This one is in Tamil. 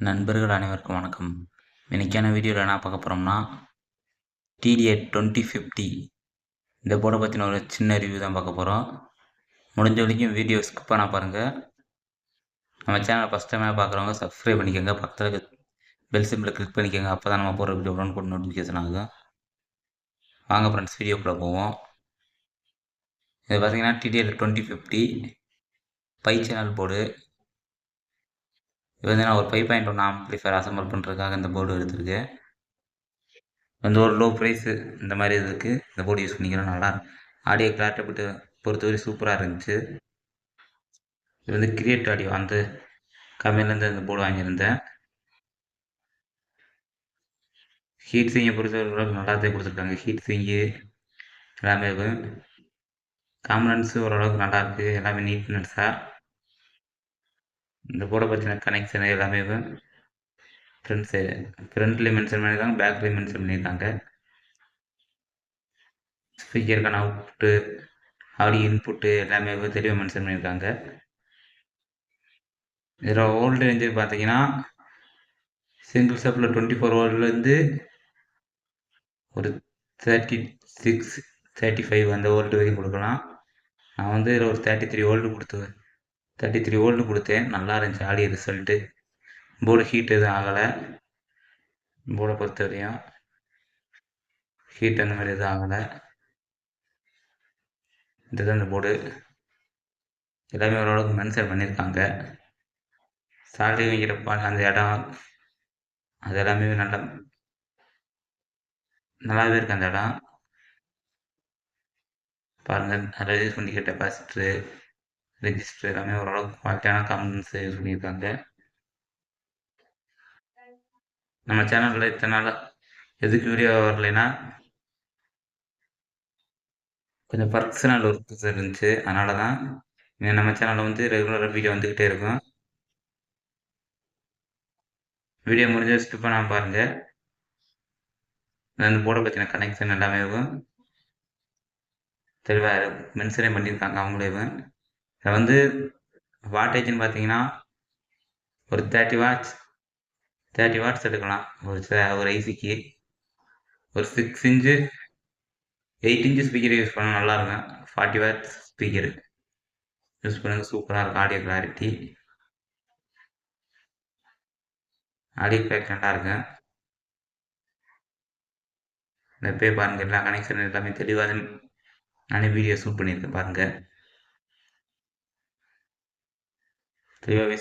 நண்பர்கள் அனைவருக்கும் வணக்கம். இன்னைக்கான வீடியோவில் என்ன பார்க்க போகிறோம்னா, TD-8 2050 இந்த போர்டை பற்றின ஒரு சின்ன ரிவ்யூ தான் பார்க்க போகிறோம். முடிஞ்ச வரைக்கும் வீடியோ ஸ்கிப் பண்ண பாருங்கள். நம்ம சேனலை ஃபஸ்ட் டைமாக பார்க்குறவங்க சப்ஸ்கிரைப் பண்ணிக்கோங்க. பக்கத்தில் பெல் சிம்பிளை கிளிக் பண்ணிக்கோங்க. அப்போ தான் நம்ம போகிற வீடியோ உடனுக்குடன் நோட்டிஃபிகேஷன் ஆகும். வாங்க ஃப்ரெண்ட்ஸ், வீடியோக்குள்ளே போவோம். இது பார்த்தீங்கன்னா TD-8 2050 சேனல் போர்டு. இது வந்து நான் ஒரு 5.1 ஆம்பிளிஃபையர் அசம்பிள் பண்ணுறதுக்காக இந்த போர்டு எடுத்திருக்கேன். வந்து ஒரு லோ ப்ரைஸு இந்த மாதிரி இதுக்கு இந்த போர்டு யூஸ் பண்ணிக்கிறோம். நல்லா ஆடியோ கிளாரிட்டி பொறுத்தவரை சூப்பராக இருந்துச்சு. இது வந்து கிரியேட் ஆடியோ அந்த கம்பெனிலேருந்து இந்த போர்டு வாங்கியிருந்தேன். ஹீட் சிங்கை பொறுத்தவரை நல்லாவே கொடுத்துருக்காங்க. ஹீட் சிங்கு எல்லாமே காம்பனன்ஸு ஓரளவுக்கு நல்லாயிருக்கு. எல்லாமே நீட்னஸாக இந்த போர்டை பற்றின கனெக்ஷன் எல்லாமே ஃப்ரண்ட்லேயும் மென்ஷன் பண்ணியிருக்காங்க, பேக்லேயும் மென்ஷன் பண்ணியிருக்காங்க. ஸ்பீக்கருக்கான அவுட்புட்டு, ஆடியோ இன்புட்டு எல்லாமே தெளிவாக மென்ஷன் பண்ணியிருக்காங்க. இதில் வோல்டேஜ் பார்த்தீங்கன்னா சிங்கிள் ஸ்டெப்பில் 24 வோல்ட்லேருந்து ஒரு 36 35 அந்த வோல்ட் வரைக்கும் கொடுக்கலாம். நான் வந்து இதில் ஒரு 33 வோல்ட் கொடுத்தேன். நல்லா இருந்துச்சு ஆடியோ ரிசல்ட்டு. போர்டு ஹீட் எதுவும் ஆகலை. போர்டை பொறுத்த வரையும் ஹீட் அந்த மாதிரி எதுவும் ஆகலை. இதுதான் இந்த போர்டு. எல்லாமே ஓரளவுக்கு மென்ஷன் பண்ணியிருக்காங்க. சால்ரி வைக்கிறப்ப அந்த இடம் அது எல்லாமே நல்லாவே இருக்குது. அந்த இடம் பாருங்கள். ரெஜிஸ்டர் பண்ணிக்க டெபாசிட்ரு ரெஜிஸ்டர் எல்லாமே ஓரளவுக்கு குவாலிட்டியான காம்பனன்ஸ் யூஸ் பண்ணியிருக்காங்க. நம்ம சேனலில் இத்தனை நாள் எதுக்கு வீடியோ வரலைன்னா கொஞ்சம் பர்சனல் ஒர்க்ஸ் இருந்துச்சு. அதனால தான் நம்ம சேனலில் வந்து ரெகுலராக வீடியோ வந்துக்கிட்டே இருக்கும். வீடியோ முடிஞ்ச ஸ்கிப் பண்ணாமல் பாருங்கள். அந்த போர்டை பற்றின கனெக்ஷன் எல்லாமே தெளிவாக மென்ஷனே பண்ணியிருக்காங்க அவங்களே. இதை வந்து வாட்டேஜ்னு பார்த்தீங்கன்னா ஒரு 30 வாட்ஸ் எடுக்கலாம் ஒரு ஐசிக்கு. ஒரு 6 இன்ச்சு 8 இன்ச்சு ஸ்பீக்கர் யூஸ் பண்ண நல்லாயிருக்கும். 40 வாட்ஸ் ஸ்பீக்கரு யூஸ் பண்ணுங்க, சூப்பராக இருக்கும். ஆடியோ கிளாரிட்டி நல்லா இருக்கும். இந்த போய் பாருங்கள். எல்லா கனெக்ஷன் எல்லாமே தெளிவாக நானே வீடியோ ஷூட் பண்ணியிருக்கேன் பாருங்கள். தெளிவாகவே